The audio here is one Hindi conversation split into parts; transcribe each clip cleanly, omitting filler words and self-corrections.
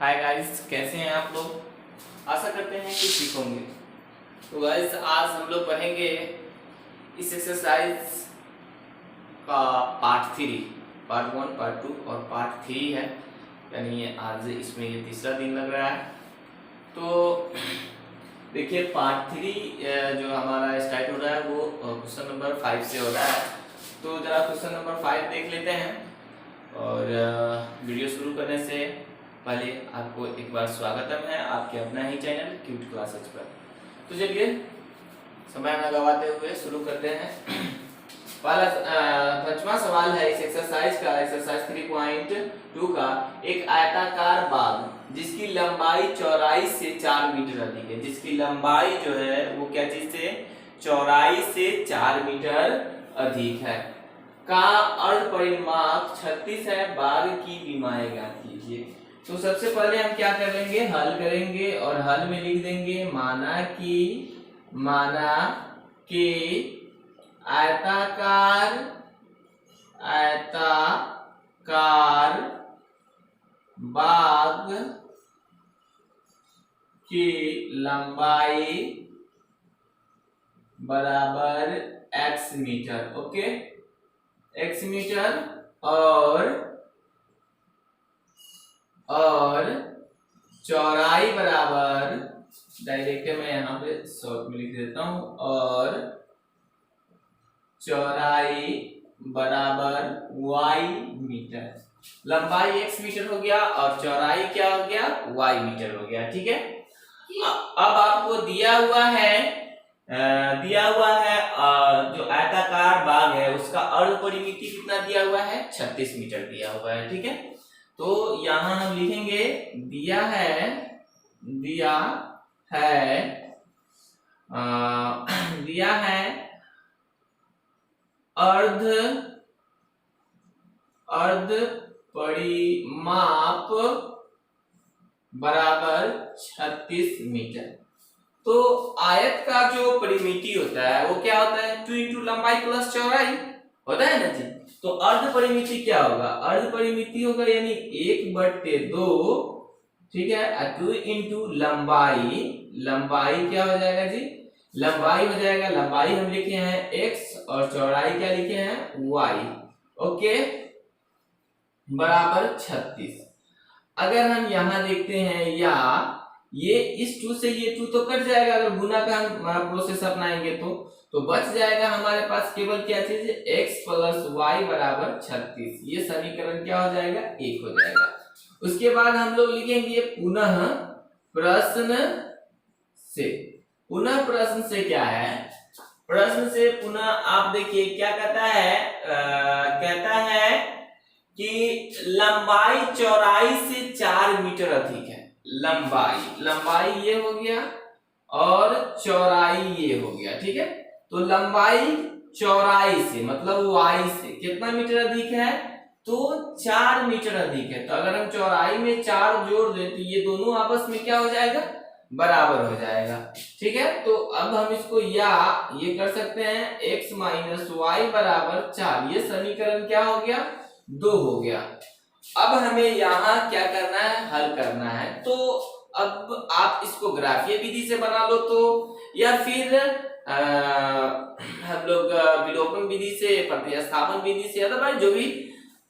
हाय गाइस, कैसे हैं आप लोग। आशा करते हैं कि ठीक होंगे। तो गाइस, आज हम लोग पढ़ेंगे इस एक्सरसाइज का पार्ट 1, पार्ट 2 और पार्ट 3 है। यानी आज इसमें ये तीसरा दिन लग रहा है। तो देखिए, पार्ट 3 जो हमारा स्टार्ट हो रहा है वो क्वेश्चन नंबर 5 से हो रहा है। तो जरा क्वेश्चन नंबर 5 देख लेते हैं। और वीडियो शुरू करने से पहले आपको एक बार स्वागतम है आपके अपना ही चैनल क्यूट क्लासेज पर। तो चलिए समय न गवाते हुए शुरू करते हैं। पहला पांचवा सवाल है इस एक्सरसाइज का, एक्सरसाइज 3.2 का। एक आयताकार बाग जिसकी लंबाई चौड़ाई से 4 मीटर अधिक है। जिसकी लंबाई जो है वो क्या चीज से, चौड़ाई से 4 मीटर अधिक है, का अर्ध परिमाप 36 है। बाग की विमाएं ज्ञात कीजिए। तो सबसे पहले हम क्या कर लेंगे, हल करेंगे और हल में लिख देंगे माना कि आयताकार बाग की लंबाई बराबर x metre. Okay, x metre और चौड़ाई बराबर, डायरेक्ट मैं यहाँ पे शॉर्ट में लिख देता हूं, और चौड़ाई बराबर y मीटर। लंबाई x मीटर हो गया और चौड़ाई क्या हो गया, y मीटर हो गया। ठीक है। अब आपको दिया हुआ है जो आयताकार बाग है उसका अर्ध परिमिति कितना दिया हुआ है, 36 मीटर दिया हुआ है। ठीक है। तो यहां हम लिखेंगे दिया है अर्ध परिमाप बराबर 36 मीटर। तो आयत का जो परिमिति होता है वो क्या होता है, 2 इंटू लंबाई प्लस चौड़ाई होता है ना जी। तो अर्ध परिमिति क्या होगा, अर्ध परिमिति होगा यानी 1/2। ठीक है। 2 इंटू लंबाई क्या हो जाएगा जी, लंबाई हो जाएगा, लंबाई हम लिखे हैं x और चौड़ाई क्या लिखे हैं y। ओके, बराबर 36। अगर हम यहां देखते हैं, या ये इस 2 से ये 2 तो कट जाएगा, अगर गुना का हम प्रोसेस अपनाएंगे तो बच जाएगा हमारे पास केवल क्या चीज, x प्लस वाई बराबर 36। ये समीकरण क्या हो जाएगा, 1 हो जाएगा। उसके बाद हम लोग लिखेंगे पुनः प्रश्न से क्या है, प्रश्न से पुनः आप देखिए क्या कहता है, कहता है कि लंबाई चौड़ाई से 4 मीटर अधिक है। लंबाई ये हो गया और चौड़ाई ये हो गया। ठीक है। तो लंबाई चौड़ाई से मतलब y से कितना मीटर अधिक है, तो 4 मीटर अधिक है। तो अगर हम चौड़ाई में 4 जोड़ दें तो ये दोनों आपस में क्या हो जाएगा, बराबर हो जाएगा। ठीक है। तो अब हम इसको ये कर सकते हैं, x माइनस वाई बराबर 4। ये समीकरण क्या हो गया, 2 हो गया। अब हमें यहाँ क्या करना है, हल करना है। तो अब आप इसको ग्राफीय विधि से बना लो तो, या फिर हम लोग विलोपन विधि से, प्रतिस्थापन विधि से, अदरवाइज जो भी।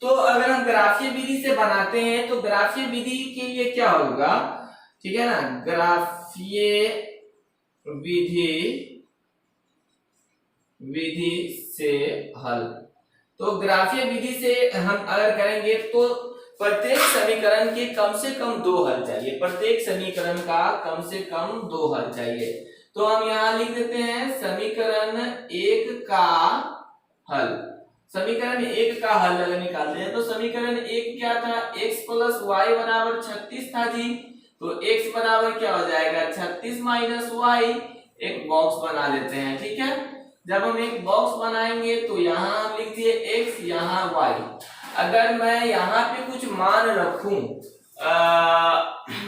तो अगर हम ग्राफीय विधि से बनाते हैं तो ग्राफीय विधि के लिए क्या होगा, ठीक है ना, ग्राफीय विधि से हल। तो ग्राफीय विधि से हम अगर करेंगे तो प्रत्येक समीकरण के कम से कम 2 हल चाहिए, प्रत्येक समीकरण का कम से कम 2 हल चाहिए। तो हम यहां लिख देते हैं समीकरण 1 का हल। समीकरण 1 का हल अगर निकालते हैं तो समीकरण 1 क्या था, x प्लस वाई बराबर 36 था जी। तो x बराबर क्या हो जाएगा, 36 माइनस वाई। एक बॉक्स बना लेते हैं। ठीक है। जब हम एक बॉक्स बनाएंगे तो यहाँ हम लिख दिए x, यहाँ y। अगर मैं यहाँ पे कुछ मान रखूं,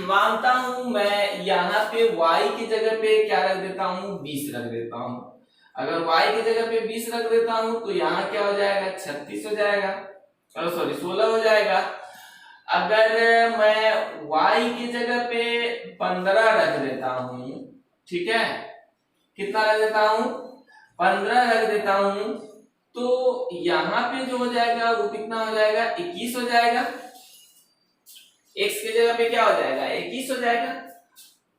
मानता हूं मैं यहाँ पे y की जगह पे क्या रख देता हूँ, 20 रख देता हूँ। अगर y की जगह पे 20 रख देता हूँ तो यहाँ क्या हो जाएगा, 36 हो जाएगा, सॉरी 16 हो जाएगा। अगर मैं y की जगह पे 15 रख देता हूं, ठीक है, कितना रख देता हूं, 15 रख देता हूं, तो यहाँ पे जो हो जाएगा वो कितना हो जाएगा, 21 हो जाएगा। x की जगह पे क्या हो जाएगा, 21 हो जाएगा।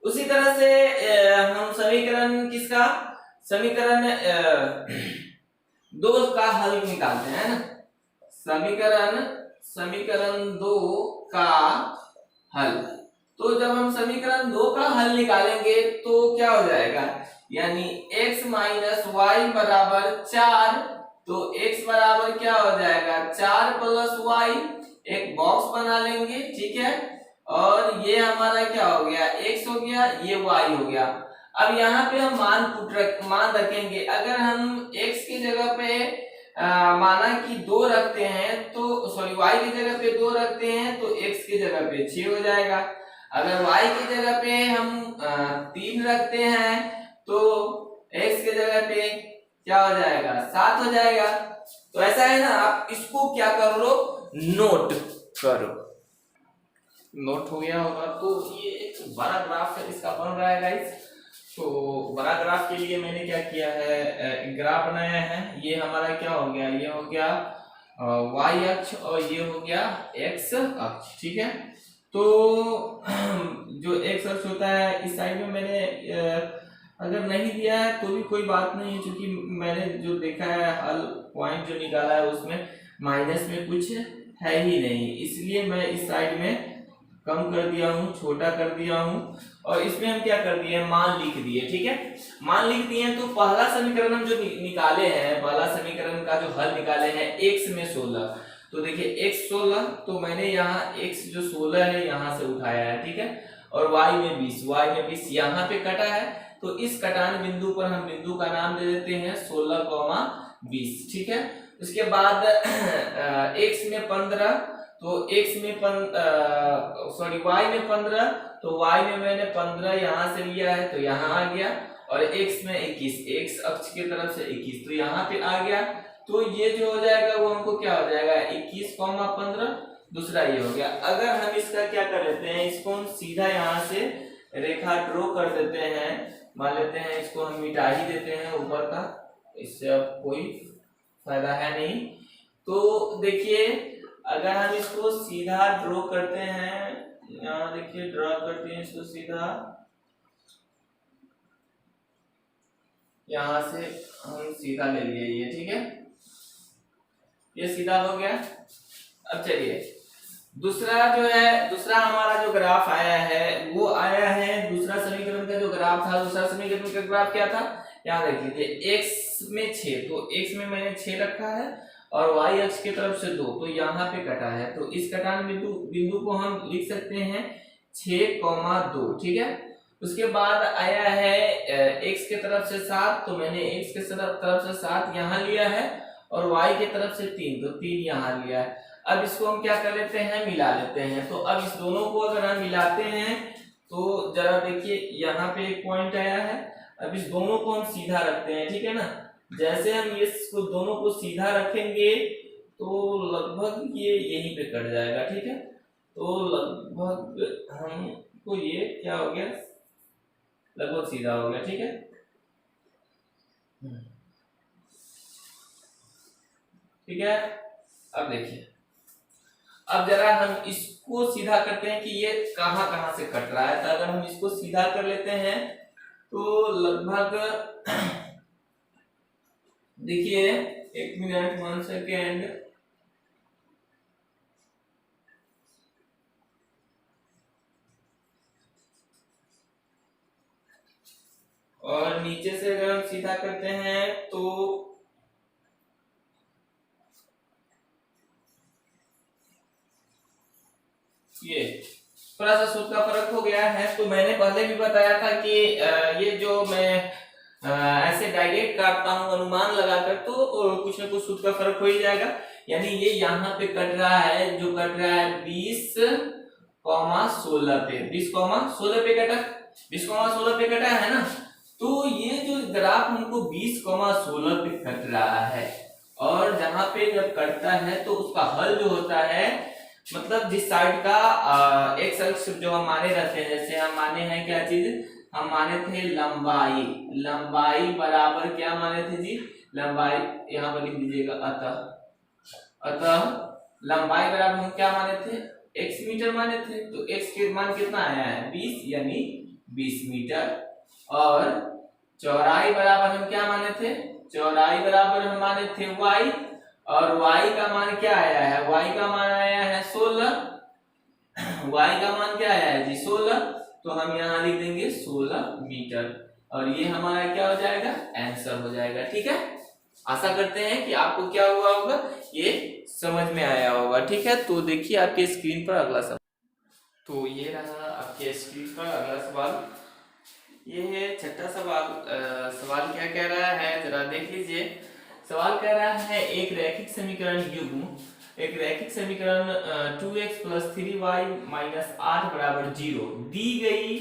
उसी तरह से हम समीकरण किसका, समीकरण 2 का हल निकालते हैं ना, समीकरण 2 का हल। तो जब हम समीकरण 2 का हल निकालेंगे तो क्या हो जाएगा, यानी x माइनस वाई बराबर 4, तो x बराबर क्या हो जाएगा, 4 प्लस वाई, एक बॉक्स बना लेंगे, ठीक है, और ये हमारा क्या हो गया, x हो गया, ये y हो गया। अब यहाँ पे हम मान रखेंगे, अगर हम x की जगह पे माना कि 2 रखते हैं तो सॉरी y की जगह पे 2 रखते हैं तो x की जगह पे 6 हो जाएगा। अगर y की जगह पे हम 3 रखते हैं तो x की जगह पे क्या हो जाएगा, 7 हो जाएगा। तो ऐसा है ना, आप इसको क्या कर लो, नोट करो। नोट हो गया होगा। तो ये एक बड़ा ग्राफ है, इसका बन रहा है गाइस। तो बड़ा ग्राफ के लिए मैंने क्या किया है, ग्राफ बनाया है। ये हमारा क्या हो गया, ये हो गया y अक्ष और ये हो गया x अक्ष, ठीक है। तो जो x अक्ष होता है इस साइड में मैंने अगर नहीं दिया है तो भी कोई बात नहीं है, क्योंकि मैंने जो देखा है हल पॉइंट जो निकाला है उसमें माइनस में कुछ है ही नहीं, इसलिए मैं इस साइड में कम कर दिया हूँ, छोटा कर दिया हूँ। और इसमें हम क्या कर दिए, मान लिख दिए, ठीक है, मान लिख दिए। तो पहला समीकरण हम जो निकाले हैं, पहला समीकरण का जो हल निकाले हैं x में 16, तो देखिए x 16, तो मैंने यहाँ x जो 16 है यहाँ से उठाया है, ठीक है, और y में 20 यहाँ पे कटा है, तो इस कटान बिंदु पर हम बिंदु का नाम दे देते हैं 16,20, ठीक है। उसके बाद x में 15, तो x में सॉरी y में 15, तो y में मैंने 15 यहाँ से लिया है तो यहाँ आ गया, और x में 21, x अक्ष की तरफ से 21, तो यहाँ पे आ गया। तो ये जो हो जाएगा वो हमको क्या हो जाएगा, 21,15, दूसरा ये हो गया। अगर हम इसका क्या कर लेते हैं, इसको हम सीधा यहाँ से रेखा ड्रॉ कर देते हैं, मान लेते हैं इसको हम मिटा ही देते हैं ऊपर का, इससे अब कोई फायदा है नहीं। तो देखिए अगर हम इसको सीधा ड्रॉ करते हैं, यहाँ देखिए ड्रॉ करते हैं इसको सीधा, यहाँ से हम सीधा ले लिए ये, ठीक है, ये सीधा हो गया। अब चलिए दूसरा जो है, दूसरा हमारा जो ग्राफ आया है वो आया है, दूसरा समीकरण का जो ग्राफ था, दूसरा समीकरण का ग्राफ क्या था, यहाँ देख लीजिए x में 6, तो x में मैंने 6 रखा है और y अक्ष की तरफ से 2, तो यहाँ पे कटा है, तो इस कटान बिंदु को हम लिख सकते हैं 6,2, ठीक है। उसके बाद आया है x की तरफ से 7, तो मैंने x की तरफ से 7 यहाँ लिया है और y की तरफ से 3, तो 3 यहाँ लिया है। अब इसको हम क्या कर लेते हैं, मिला लेते हैं। तो अब इस दोनों को अगर हम मिलाते हैं तो जरा देखिए यहाँ पे एक पॉइंट आया है, अब इस दोनों को हम सीधा रखते हैं, ठीक है ना। जैसे हम इसको दोनों को सीधा रखेंगे तो लगभग ये यहीं पे कट जाएगा, ठीक है। तो लगभग हमको ये क्या हो गया, लगभग सीधा हो गया, ठीक है। ठीक है, अब देखिए, अब जरा हम इसको सीधा करते हैं कि ये कहां कहां से कट रहा है। तो अगर हम इसको सीधा कर लेते हैं तो लगभग देखिए 1 मिनट 1 सेकेंड, और नीचे से अगर हम सीधा करते हैं तो ये थोड़ा सा सूत्र का फर्क हो गया है। तो मैंने पहले भी बताया था कि ये जो मैं ऐसे डायरेक्ट काटता हूँ अनुमान लगाकर, तो कुछ ना कुछ सूत्र का फर्क हो ही जाएगा। यानी ये यहाँ पे कट रहा है, जो कट रहा है 20,16 पे, 20,16 पे कटा, 20,16 पे कटा है ना। तो ये जो ग्राफ हमको 20,16 पे कट रहा है, और जहां पे जब कटता है तो उसका हल जो होता है मतलब जिस साइड का एक्स अक्ष जो हम माने रहते हैं, जैसे हम माने हैं क्या चीज, हम माने थे लंबाई, लंबाई बराबर क्या माने थे जी, लंबाई यहाँ पर लिख दीजिएगा, अतः लंबाई बराबर हम क्या माने थे, x मीटर माने थे। तो x के मान कितना आया है 20, यानी 20 मीटर। और चौड़ाई बराबर हम क्या माने थे, चौड़ाई बराबर हम माने थे y, और y का मान क्या आया है, y का मान आया है 16, y का मान क्या आया है जी 16, तो हम यहाँ लिख देंगे 16 मीटर, और ये हमारा क्या हो जाएगा, आंसर हो जाएगा। ठीक है, आशा करते हैं कि आपको क्या हुआ होगा, ये समझ में आया होगा। ठीक है, तो देखिए आपके स्क्रीन पर अगला सवाल। तो ये रहा आपके स्क्रीन पर अगला सवाल, ये है छठा सवाल। सवाल क्या कह रहा है जरा देख लीजिए। सवाल कह रहा है एक रैखिक समीकरण युग्म, एक रैखिक समीकरण 2x + 3y - 8 = 0 दी गई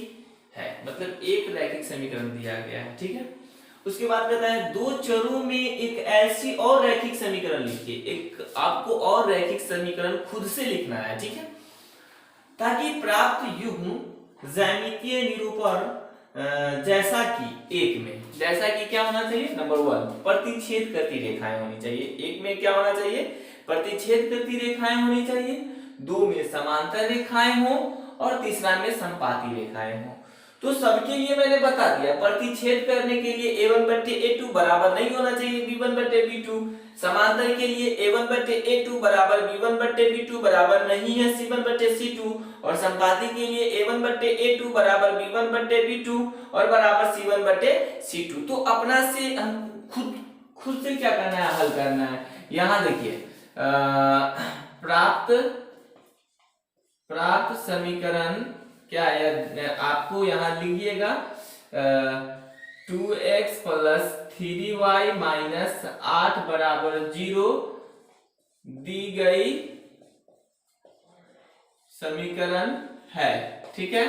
है, मतलब एक रैखिक समीकरण दिया गया है। ठीक है, उसके बाद कहता है दो चरों में एक ऐसी और रैखिक समीकरण लिखिए, एक आपको और रैखिक समीकरण खुद से लिखना है। ठीक है, ताकि प्राप्त युग्म ज्यामितीय निरूपण जैसा कि एक में, जैसा कि क्या होना चाहिए, नंबर 1 प्रतिच्छेद करती रेखाएं होनी चाहिए, एक में क्या होना चाहिए, प्रतिच्छेद करती रेखाएं होनी चाहिए, 2 में समांतर रेखाएं हो, और तीसरा में संपाती रेखाएं हो। तो सबके लिए मैंने बता दिया, प्रतिच्छेद करने के लिए a1/a2 बराबर नहीं होना चाहिए b1/b2, समांतर के लिए a1/a2 बराबर b1/b2 बराबर नहीं है c1/c2, और संपाती के लिए a1/a2 बराबर b1/b2 और बराबर c1/c2। तो अपना से हम खुद से क्या करना है, हल करना है। यहां देखिए प्राप्त समीकरण क्या है, आपको यहां लिखिएगा 2x + 3y - 8 = 0 दी गई समीकरण है। ठीक है,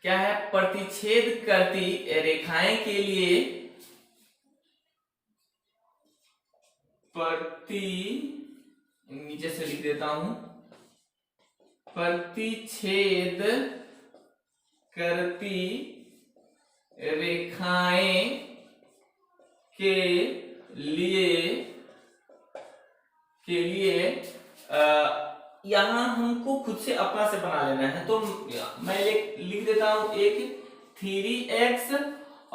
क्या है, प्रतिच्छेद करती रेखाएं के लिए नीचे से लिख देता हूं, प्रतिच्छेद करती रेखाएं के लिए यहां हमको खुद से अपना से बना लेना है। तो मैं लिख देता हूं, एक 3x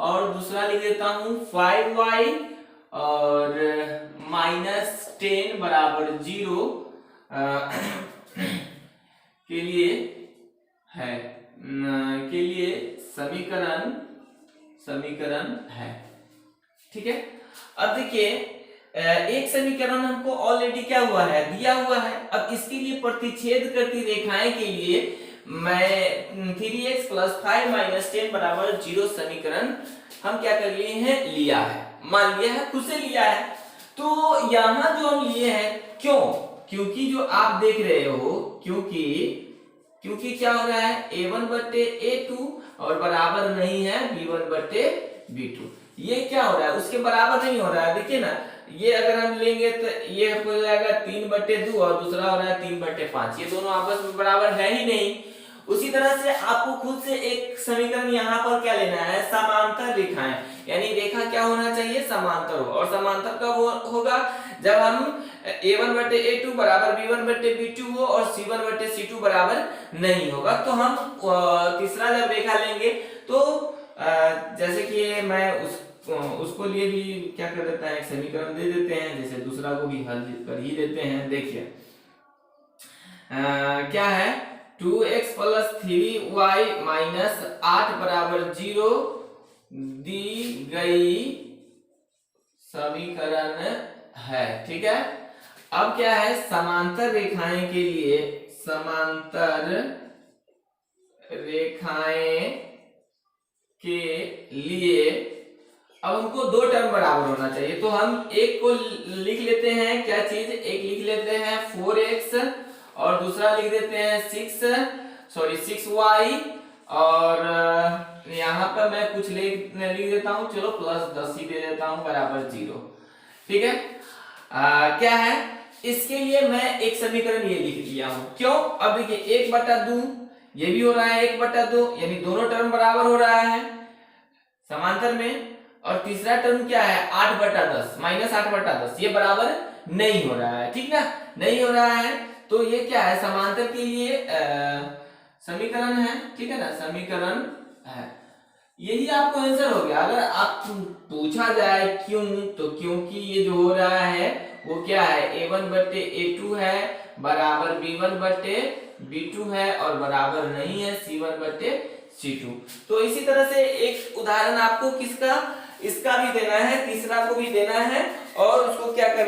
और दूसरा लिख देता हूं 5y और -10 = 0 के लिए है, के लिए समीकरण है। ठीक है, अब देखिए एक समीकरण हमको ऑलरेडी क्या हुआ है, दिया हुआ है। अब इसके लिए प्रतिच्छेद करती रेखाएं के लिए मैं 3x + 5 - 10 = 0 समीकरण हम क्या कर लिए हैं, लिया है, मान लिया है, खुद से लिया है। तो यहां जो हम लिए हैं, क्यों, क्योंकि जो आप देख रहे हो, क्योंकि क्या हो रहा है, a1/a2 और बराबर नहीं है b1/b2, ये क्या हो रहा है, उसके बराबर नहीं हो रहा है। देखिए ना, ये अगर हम लेंगे तो ये हो जाएगा 3/2 और दूसरा हो रहा है 3/5, ये दोनों आपस में बराबर है ही नहीं। उसी तरह से आपको खुद से एक समीकरण यहाँ पर क्या लेना है, समांतर रेखाएं, यानी रेखा क्या होना चाहिए, समांतर हो। और समांतर कब होगा, जब हम a1/a2 बराबर b1/b2 हो और c1/c2 बराबर नहीं होगा। तो हम तीसरा जब रेखा लेंगे तो जैसे कि मैं उसको लिए भी क्या कर देता है, एक समीकरण दे देते हैं, जैसे दूसरा को भी हल कर ही देते हैं। देखिए क्या है, 2x + 3y - 8 = 0 दी गई समीकरण है। ठीक है, अब क्या है, समांतर रेखाएं के लिए, समांतर रेखाएं के लिए अब हमको दो टर्म बराबर होना चाहिए। तो हम एक को लिख लेते हैं, क्या चीज, एक लिख लेते हैं 4x और दूसरा लिख देते हैं 6y, और यहाँ पर मैं कुछ लिख देता हूँ, चलो +10 ही दे देता हूँ, बराबर 0। ठीक है, क्या है, इसके लिए मैं एक समीकरण ये लिख लिया हूं। क्यों? अब देखिए 1/2 ये भी हो रहा है 1/2, यानी दोनों टर्म बराबर हो रहा है समांतर में। और तीसरा टर्म क्या है 8/10 -8/10, ये बराबर नहीं हो रहा है, ठीक ना, नहीं हो रहा है। तो ये क्या है समांतर के लिए समीकरण है, ठीक है ना, समीकरण है। यही आपको आंसर हो गया। अगर आप पूछा जाए क्यों, तो क्योंकि ये जो हो रहा है वो क्या है A1/A2 है बराबर B1/B2 है और बराबर नहीं है C1/C2। तो इसी तरह से एक उदाहरण आपको किसका, इसका भी देना है, तीसरा को भी देना है, और उसको क्या कर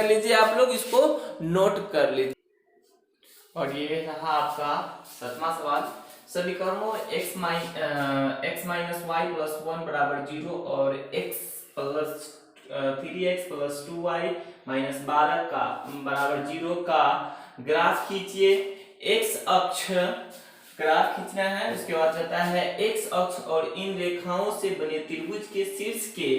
लीजिए आप लोग, इसको नोट कर लीजिए। और ये रहा आपका 7वां सवाल। समीकरणों x माइनस वाई प्लस 1 बराबर 0 और x plus 3x plus 2y minus 12 का बराबर 0 का ग्राफ खींचिए। x अक्ष ग्राफ खींचना है, उसके बाद जाता है x अक्ष और इन रेखाओं से बने त्रिभुज के शीर्ष के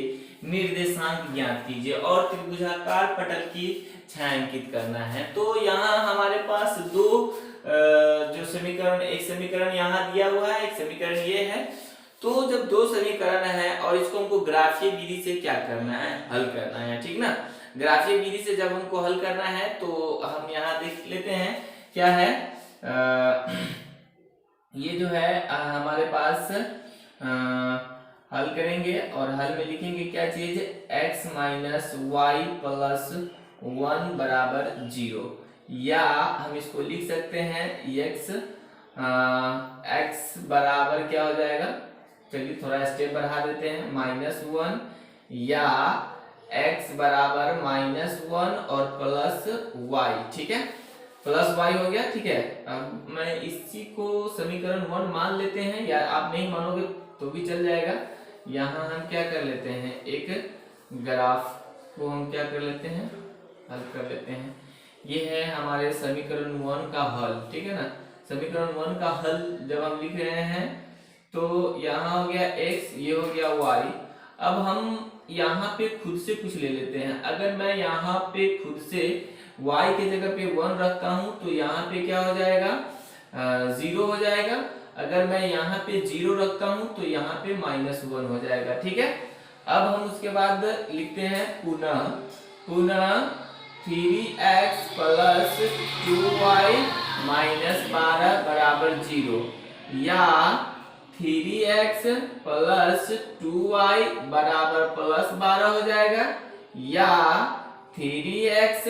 निर्देशांक ज्ञात कीजिए और त्रिभुजाकार पटल की छायांकित करना है। तो यहाँ हमारे पास दो जो समीकरण, एक समीकरण यहाँ दिया हुआ है, एक समीकरण ये है। तो जब दो समीकरण है और इसको हमको ग्राफीय विधि से क्या करना है, हल करना है, ठीक ना। ग्राफीय विधि से जब हमको हल करना है तो हम यहाँ देख लेते हैं क्या है। ये जो है हमारे पास हल करेंगे और हल में लिखेंगे क्या चीज, x माइनस वाई प्लस 1 बराबर 0, या हम इसको लिख सकते हैं x बराबर क्या हो जाएगा, चलिए थोड़ा स्टेप बढ़ा देते हैं, -1 या x बराबर -1 और प्लस y, ठीक है, प्लस y हो गया, ठीक है। अब मैं इसी को समीकरण 1 मान लेते हैं, या आप नहीं मानोगे तो भी चल जाएगा। यहाँ हम क्या कर लेते हैं, एक ग्राफ को हम क्या कर लेते हैं, हल कर लेते हैं। ये है हमारे समीकरण 1 का हल, ठीक है ना। समीकरण 1 का हल जब हम लिख रहे हैं तो यहाँ हो गया x, ये हो गया y। अब हम यहाँ पे खुद से कुछ ले लेते हैं। अगर मैं यहाँ पे खुद से y के जगह पे 1 रखता हूँ तो यहाँ पे क्या हो जाएगा, 0 हो जाएगा। अगर मैं यहाँ पे 0 रखता हूँ तो यहाँ पे -1 हो जाएगा, ठीक है। अब हम उसके बाद लिखते हैं पुनः 3x प्लस 2y माइनस 12 बराबर 0, या 3x प्लस 2y बराबर प्लस 12 हो जाएगा, या 3x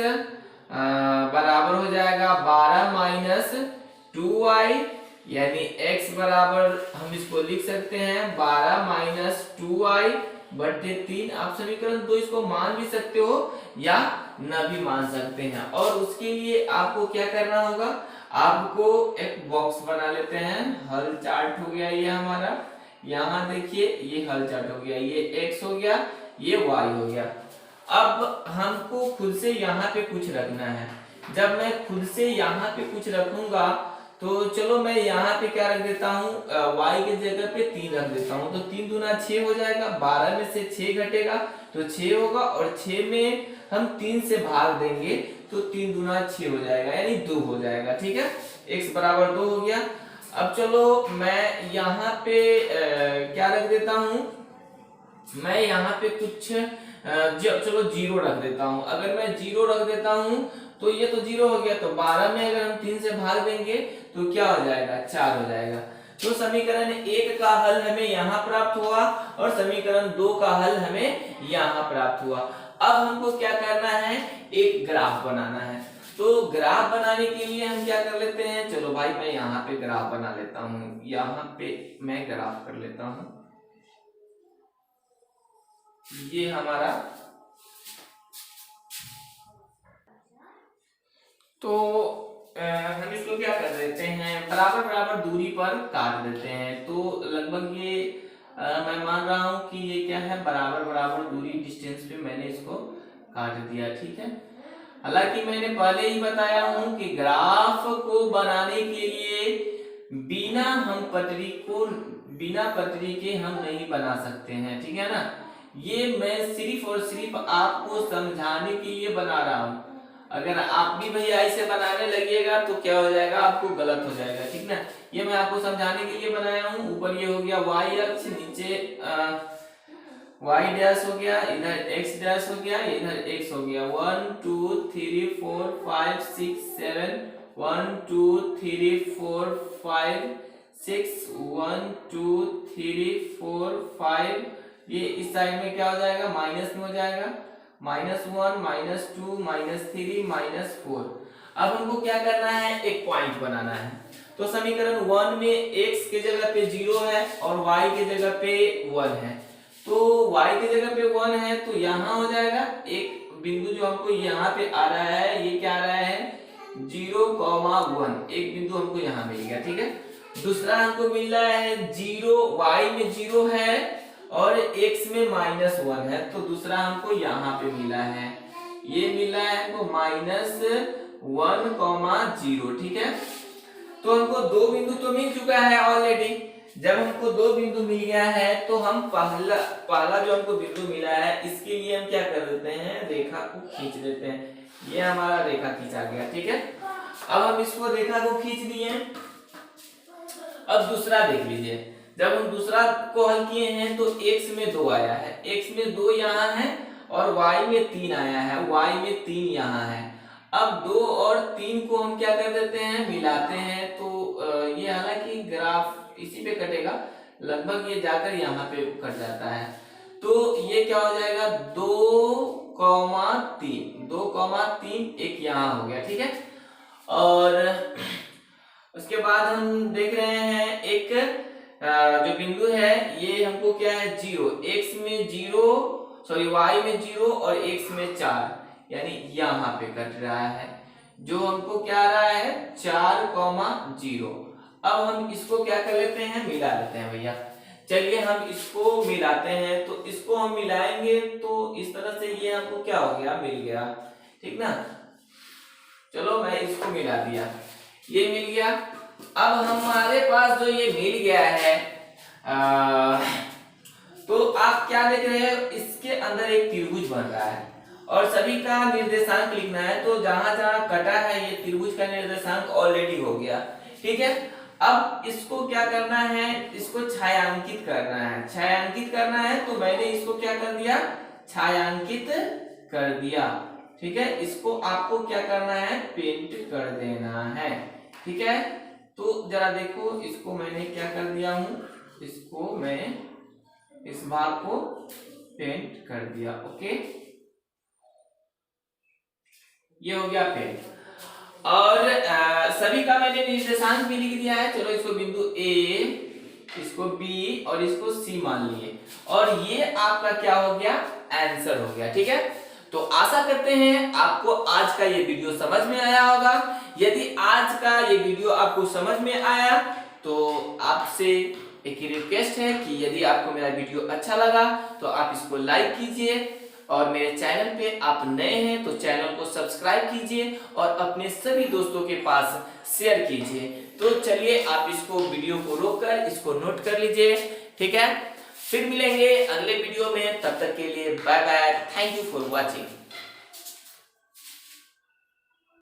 बराबर हो जाएगा 12 माइनस 2y, यानी x बराबर हम इसको लिख सकते हैं 12 माइनस 2y बटे 3। आप समीकरण 2 इसको मान भी सकते हो या न भी मान सकते हैं। और उसके लिए आपको क्या करना होगा, आपको एक बॉक्स बना लेते हैं। हल चार्ट हो गया ये हमारा, यहाँ देखिए ये हल चार्ट हो गया, ये x हो गया, ये y हो गया। अब हमको खुद से यहाँ पे कुछ रखना है। जब मैं खुद से यहाँ पे कुछ रखूंगा तो चलो मैं यहाँ पे क्या रख देता हूँ, y के जगह पे 3 रख देता हूँ। तो 3 दूना 6 हो जाएगा, 12 में से 6 घटेगा तो 6 होगा, और 6 में हम 3 से भाग देंगे तो 3 दूना 6 हो जाएगा, यानी 2 हो जाएगा, ठीक है। x बराबर 2 हो गया। अब चलो मैं यहाँ पे क्या रख देता हूँ, मैं यहाँ पे कुछ चलो 0 रख देता हूँ। अगर मैं 0 रख देता हूँ तो ये तो 0 हो गया, तो 12 में अगर हम 3 से भाग देंगे तो क्या हो जाएगा, 4 हो जाएगा। तो समीकरण 1 का हल हमें यहाँ प्राप्त हुआ और समीकरण 2 का हल हमें यहाँ प्राप्त हुआ। अब हमको क्या करना है, एक ग्राफ बनाना है। तो ग्राफ बनाने के लिए हम क्या कर लेते हैं, चलो भाई मैं यहाँ पे ग्राफ बना लेता हूँ, यहाँ पे मैं ग्राफ कर लेता हूँ। ये हमारा, तो हम इसको क्या कर देते हैं, बराबर बराबर दूरी पर काट देते हैं। तो लगभग ये मैं मान रहा हूं कि ये क्या है, बराबर बराबर दूरी डिस्टेंस पे मैंने इसको काट दिया, ठीक है। हालांकि मैंने पहले ही बताया हूं कि ग्राफ को बनाने के लिए बिना पटरी के हम नहीं बना सकते हैं, ठीक है ना। ये मैं सिर्फ और सिर्फ आपको समझाने के लिए बना रहा हूं। अगर आप भी भैया ऐसे बनाने लगिएगा तो क्या हो जाएगा, आपको गलत हो जाएगा, ठीक ना। ये मैं आपको समझाने के लिए बनाया हूँ। ऊपर ये हो गया y अक्ष, नीचे y डैश हो गया, इधर x डैश हो गया, इधर x हो गया। 1 2 3 4 5 6 7 1 2 3 4 5 6 1 2 3 4 5। ये इस साइड में क्या हो जाएगा, माइनस में हो जाएगा, -1 -2 -3 -4। अब हमको क्या करना है, एक पॉइंट बनाना है। तो समीकरण 1 में x के जगह पे 0 है और y के जगह पे 1 है। तो y के जगह पे 1 है तो यहाँ हो जाएगा एक बिंदु जो हमको यहाँ पे आ रहा है, ये क्या आ रहा है 0,1, एक बिंदु हमको यहाँ मिल गया, ठीक है। दूसरा हमको मिल रहा है 0, y में 0 है और x में -1 है, तो दूसरा हमको यहाँ पे मिला है, ये मिला है हमको -1,0, ठीक है। तो हमको दो बिंदु तो मिल चुका है ऑलरेडी। जब हमको दो बिंदु मिल गया है तो हम पहला जो हमको बिंदु मिला है इसके लिए हम क्या कर देते हैं, रेखा को खींच देते हैं। ये हमारा रेखा खींचा गया, ठीक है। अब हम इसको रेखा को खींच दिए। अब दूसरा देख लीजिए, जब हम दूसरा को हल किए हैं तो x में 2 आया है, x में 2 यहाँ है और y में 3 आया है, y में 3 यहाँ है। अब 2 और 3 को हम क्या कर देते हैं, मिलाते हैं। तो ये हालांकि ग्राफ इसी पे कटेगा, लगभग ये जाकर यहाँ पे कट जाता है। तो ये क्या हो जाएगा 2,3 एक यहाँ हो गया, ठीक है। और उसके बाद हम देख रहे हैं एक जो बिंदु है ये हमको क्या है 0, x में 0 सॉरी y में 0 और x में 4, यानी यहाँ पे कट रहा है, जो हमको क्या आ रहा है 4,0। अब हम इसको क्या कर लेते हैं, मिला लेते हैं भैया। चलिए हम इसको मिलाते हैं। तो इसको हम मिलाएंगे तो इस तरह से ये हमको क्या हो गया, मिल गया, ठीक ना। चलो मैं इसको मिला दिया, ये मिल गया। अब हमारे पास जो ये मिल गया है तो आप क्या देख रहे हो, इसके अंदर एक त्रिभुज बन रहा है और सभी का निर्देशांक लिखना है। तो जहां जहां कटा है ये त्रिभुज का निर्देशांक ऑलरेडी हो गया, ठीक है। अब इसको क्या करना है, इसको छायांकित करना है। छायांकित करना है तो मैंने इसको क्या कर दिया, छायांकित कर दिया, ठीक है। इसको आपको क्या करना है, पेंट कर देना है, ठीक है। तो जरा देखो, इसको मैंने क्या कर दिया हूं, इसको मैं इस भाग को पेंट कर दिया, ओके। ये हो गया पेंट। और सभी का मैंने निर्देशांक भी लिख दिया है। चलो इसको बिंदु A, इसको B और इसको C मान लिए, और ये आपका क्या हो गया, आंसर हो गया, ठीक है। तो आशा करते हैं आपको आज का ये वीडियो समझ में आया होगा। यदि आज का ये वीडियो आपको समझ में आया तो आपसे एक ही रिक्वेस्ट है कि यदि आपको मेरा वीडियो अच्छा लगा तो आप इसको लाइक कीजिए, और मेरे चैनल पे आप नए हैं तो चैनल को सब्सक्राइब कीजिए और अपने सभी दोस्तों के पास शेयर कीजिए। तो चलिए आप इसको वीडियो को रोककर इसको नोट कर लीजिए, ठीक है। फिर मिलेंगे अगले वीडियो में, तब तक के लिए bye bye, thank you for watching.